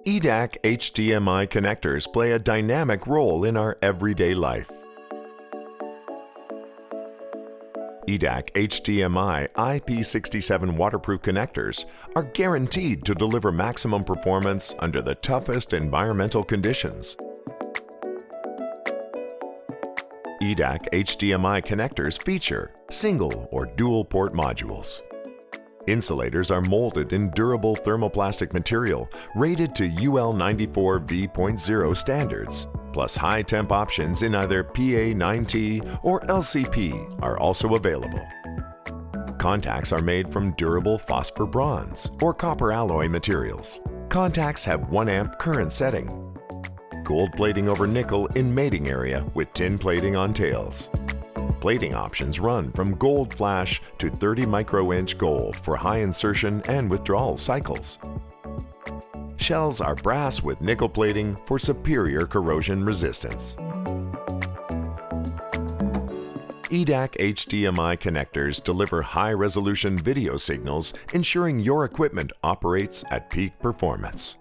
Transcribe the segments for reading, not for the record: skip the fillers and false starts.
EDAC HDMI connectors play a dynamic role in our everyday life. EDAC HDMI IP67 waterproof connectors are guaranteed to deliver maximum performance under the toughest environmental conditions. EDAC HDMI connectors feature single or dual port modules. Insulators are molded in durable thermoplastic material rated to UL 94 V.0 standards, plus high-temp options in either PA9T or LCP are also available. Contacts are made from durable phosphor bronze or copper alloy materials. Contacts have 1 amp current setting. Gold plating over nickel in mating area with tin plating on tails. Plating options run from gold flash to 30 micro-inch gold for high insertion and withdrawal cycles. Shells are brass with nickel plating for superior corrosion resistance. EDAC HDMI connectors deliver high-resolution video signals, ensuring your equipment operates at peak performance.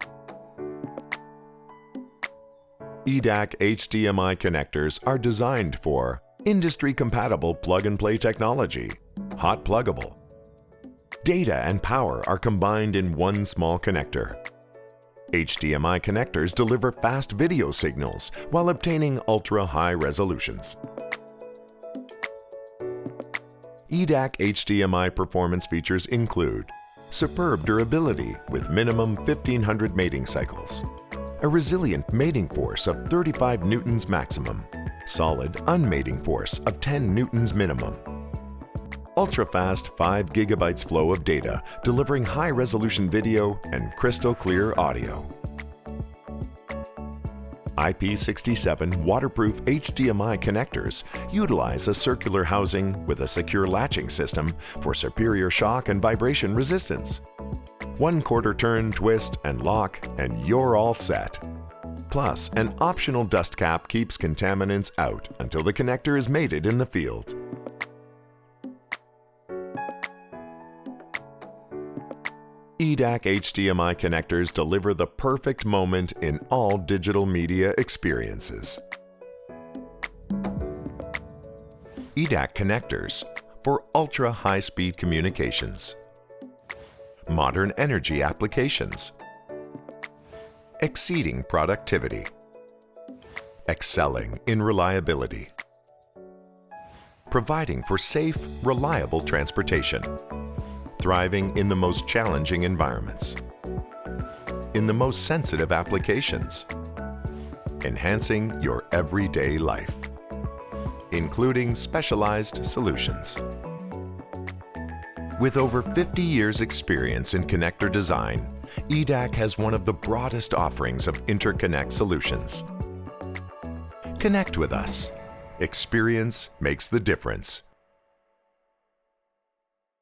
EDAC HDMI connectors are designed for industry-compatible plug-and-play technology, hot pluggable. Data and power are combined in one small connector. HDMI connectors deliver fast video signals while obtaining ultra-high resolutions. EDAC HDMI performance features include superb durability with minimum 1500 mating cycles, a resilient mating force of 35 newtons maximum, solid unmating force of 10 newtons minimum, ultra-fast 5 gigabytes flow of data delivering high-resolution video and crystal-clear audio. IP67 waterproof HDMI connectors utilize a circular housing with a secure latching system for superior shock and vibration resistance. 1/4 turn, twist, and lock, and you're all set. Plus, an optional dust cap keeps contaminants out until the connector is mated in the field. EDAC HDMI connectors deliver the perfect moment in all digital media experiences. EDAC connectors for ultra-high-speed communications, modern energy applications, exceeding productivity, excelling in reliability, providing for safe, reliable transportation, thriving in the most challenging environments, in the most sensitive applications, enhancing your everyday life, including specialized solutions. With over 50 years' experience in connector design, EDAC has one of the broadest offerings of interconnect solutions. Connect with us. Experience makes the difference.